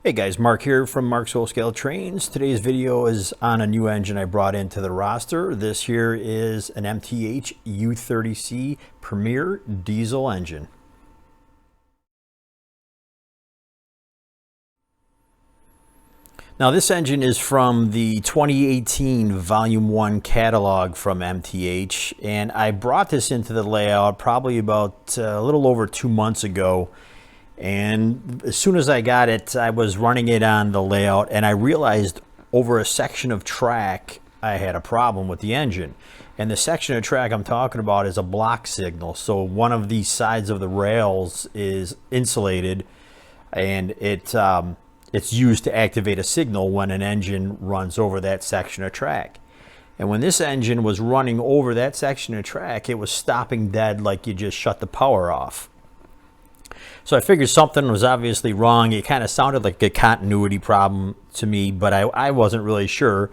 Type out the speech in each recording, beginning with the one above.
Hey guys, Mark here from Mark's Whole Scale Trains. Today's video is on a new engine I brought into the roster. This here is an MTH U30C Premier diesel engine. Now this engine is from the 2018 Volume 1 catalog from MTH, and I brought this into the layout probably about a little over 2 months ago. And as soon as I got it, I was running it on the layout and I realized over a section of track I had a problem with the engine. And the section of track I'm talking about is a block signal. So one of the sides of the rails is insulated, and it's used to activate a signal when an engine runs over that section of track. And when this engine was running over that section of track, it was stopping dead like you just shut the power off. So I figured something was obviously wrong. It kind of sounded like a continuity problem to me, but I wasn't really sure.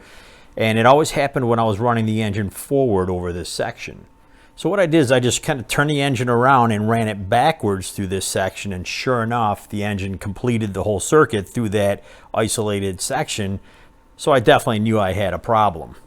And it always happened when I was running the engine forward over this section. So what I did is I just kind of turned the engine around and ran it backwards through this section. And sure enough, the engine completed the whole circuit through that isolated section. So I definitely knew I had a problem.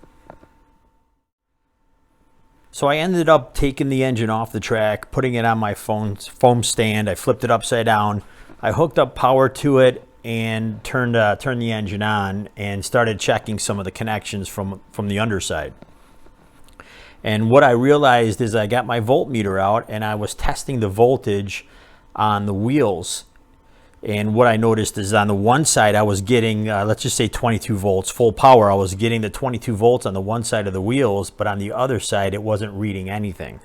So I ended up taking the engine off the track, putting it on my foam stand. I flipped it upside down. I hooked up power to it and turned the engine on and started checking some of the connections from the underside. And what I realized is I got my voltmeter out and I was testing the voltage on the wheels. And what I noticed is on the one side I was getting, let's just say 22 volts, full power. I was getting the 22 volts on the one side of the wheels, but on the other side it wasn't reading anything.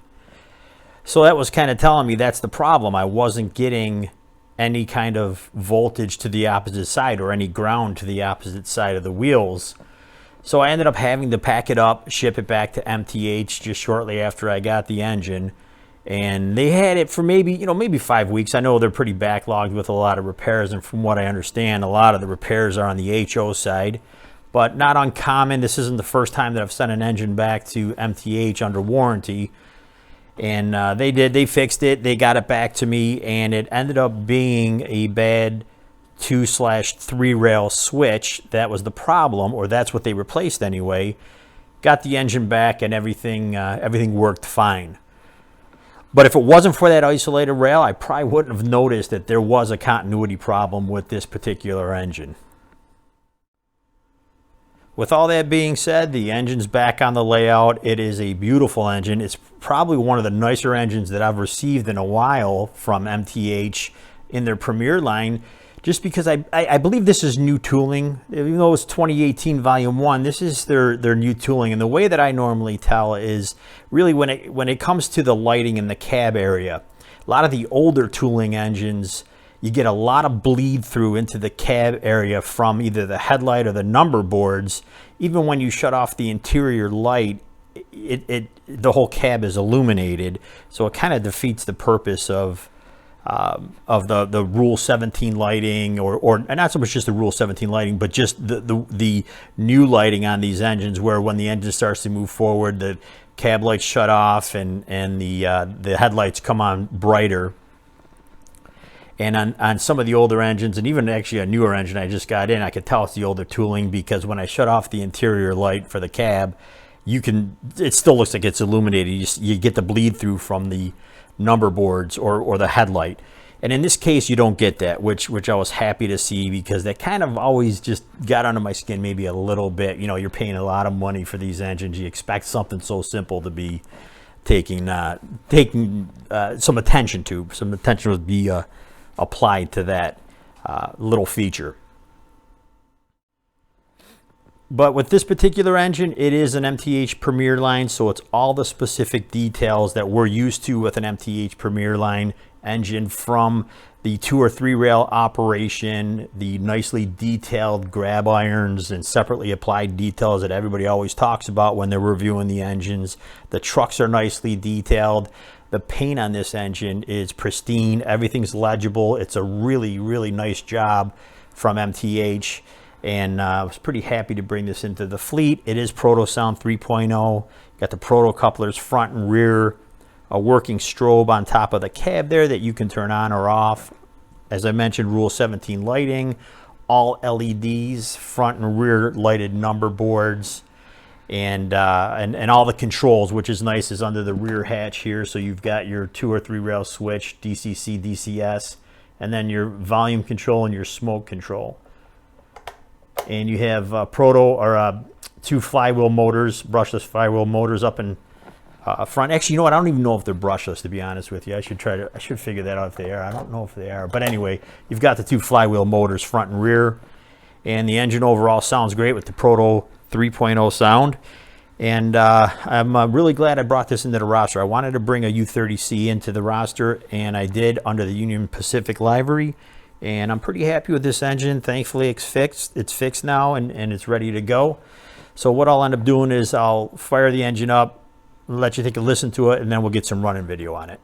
So that was kind of telling me that's the problem. I wasn't getting any kind of voltage to the opposite side or any ground to the opposite side of the wheels. So I ended up having to pack it up, ship it back to MTH just shortly after I got the engine. And they had it for maybe 5 weeks. I know they're pretty backlogged with a lot of repairs, and from what I understand, a lot of the repairs are on the HO side, but not uncommon. This isn't the first time that I've sent an engine back to MTH under warranty. And they fixed it, they got it back to me, and it ended up being a bad 2/3 rail switch. That was the problem, or that's what they replaced anyway. Got the engine back and everything worked fine. But if it wasn't for that isolated rail, I probably wouldn't have noticed that there was a continuity problem with this particular engine. With all that being said, the engine's back on the layout. It is a beautiful engine. It's probably one of the nicer engines that I've received in a while from MTH in their Premier line, just because I believe this is new tooling. Even though it's 2018 Volume 1, this is their new tooling. And the way that I normally tell is really when it comes to the lighting in the cab area. A lot of the older tooling engines, you get a lot of bleed through into the cab area from either the headlight or the number boards. Even when you shut off the interior light, the whole cab is illuminated. So it kind of defeats the purpose of the Rule 17 lighting, or not so much just the Rule 17 lighting, but just the new lighting on these engines, where when the engine starts to move forward, the cab lights shut off and the headlights come on brighter. And on some of the older engines, and even actually a newer engine I just got in, I could tell it's the older tooling, because when I shut off the interior light for the cab, it still looks like it's illuminated. You get the bleed through from the number boards or the headlight. And in this case you don't get that, which I was happy to see, because that kind of always just got under my skin maybe a little bit. You know, you're paying a lot of money for these engines. You expect something so simple to be taking some attention to. Some attention would be applied to that little feature. But with this particular engine, it is an MTH Premier line, so it's all the specific details that we're used to with an MTH Premier line engine, from the 2 or 3 rail operation, the nicely detailed grab irons and separately applied details that everybody always talks about when they're reviewing the engines. The trucks are nicely detailed. The paint on this engine is pristine. Everything's legible. It's a really, really nice job from MTH. And I was pretty happy to bring this into the fleet. It is Proto Sound 3.0. Got the Proto couplers front and rear, a working strobe on top of the cab there that you can turn on or off. As I mentioned, Rule 17 lighting, all LEDs, front and rear lighted number boards, and all the controls, which is nice, is under the rear hatch here. So you've got your 2 or 3 rail switch, DCC, DCS, and then your volume control and your smoke control. And you have two flywheel motors, brushless flywheel motors up in front. Actually, you know what? I don't even know if they're brushless, to be honest with you. I should figure that out if they are. I don't know if they are. But anyway, you've got the 2 flywheel motors front and rear. And the engine overall sounds great with the Proto 3.0 sound. And I'm really glad I brought this into the roster. I wanted to bring a U30C into the roster, and I did under the Union Pacific livery. And I'm pretty happy with this engine. Thankfully, it's fixed. It's fixed now, and it's ready to go. So what I'll end up doing is I'll fire the engine up, let you take a listen to it, and then we'll get some running video on it.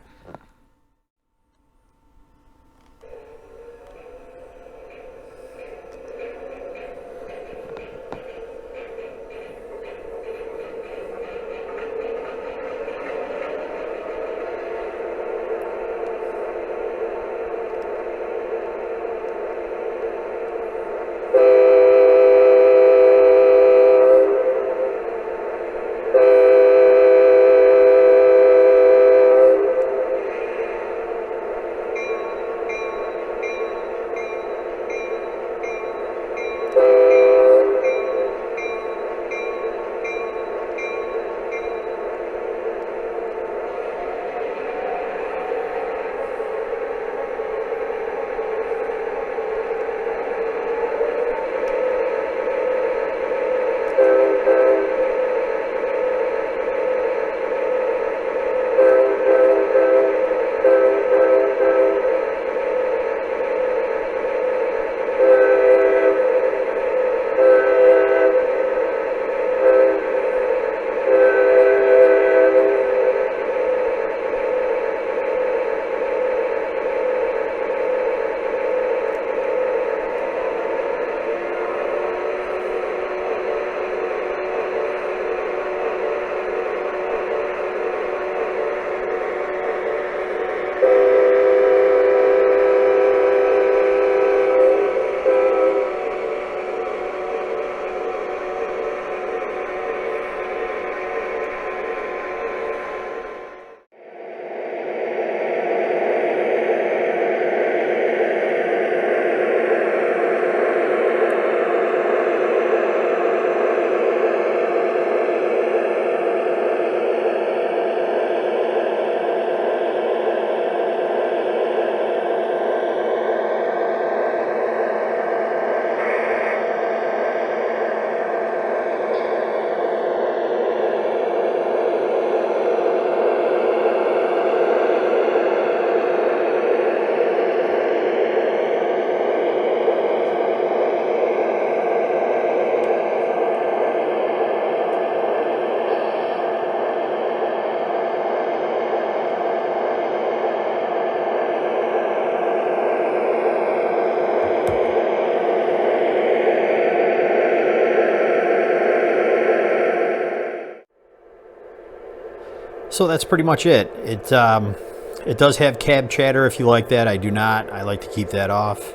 So that's pretty much it. It does have cab chatter if you like that. I do not. I like to keep that off.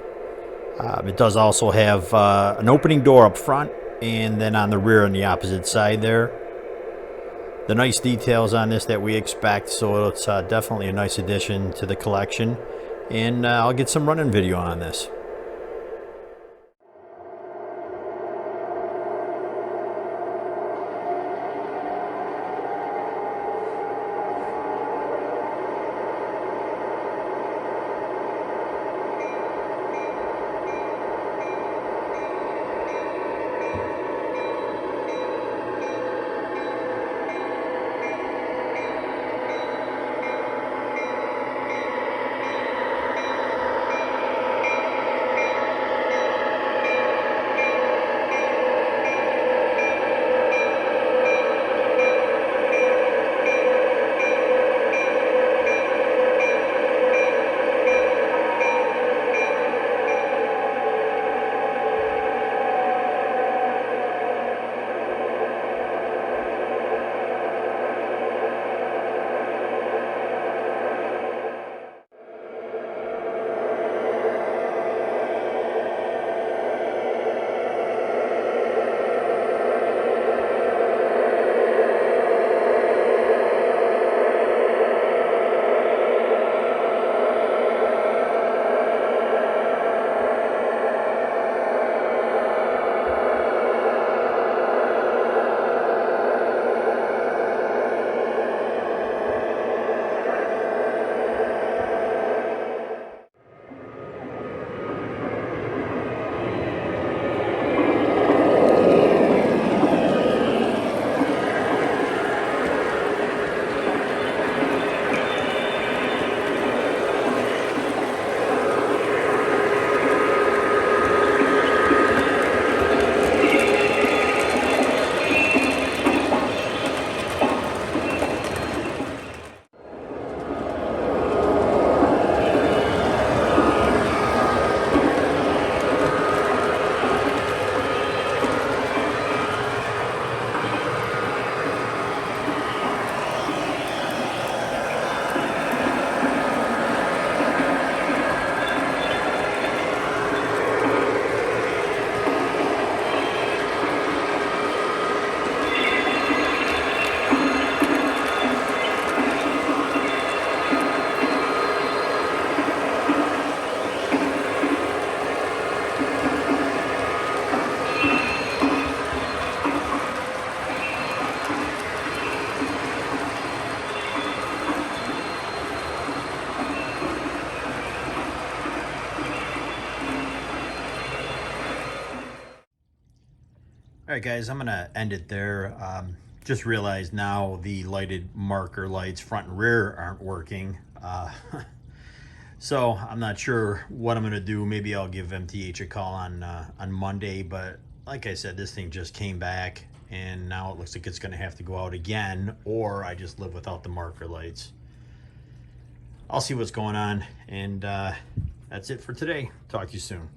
It does also have an opening door up front, and then on the rear on the opposite side there. The nice details on this that we expect, so it's definitely a nice addition to the collection. And I'll get some running video on this. All right, guys, I'm gonna end it there. Just realized now the lighted marker lights front and rear aren't working. So I'm not sure what I'm gonna do. Maybe I'll give MTH a call on Monday, but like I said, this thing just came back and now it looks like it's gonna have to go out again, or I just live without the marker lights. I'll see what's going on, and that's it for today. Talk to you soon.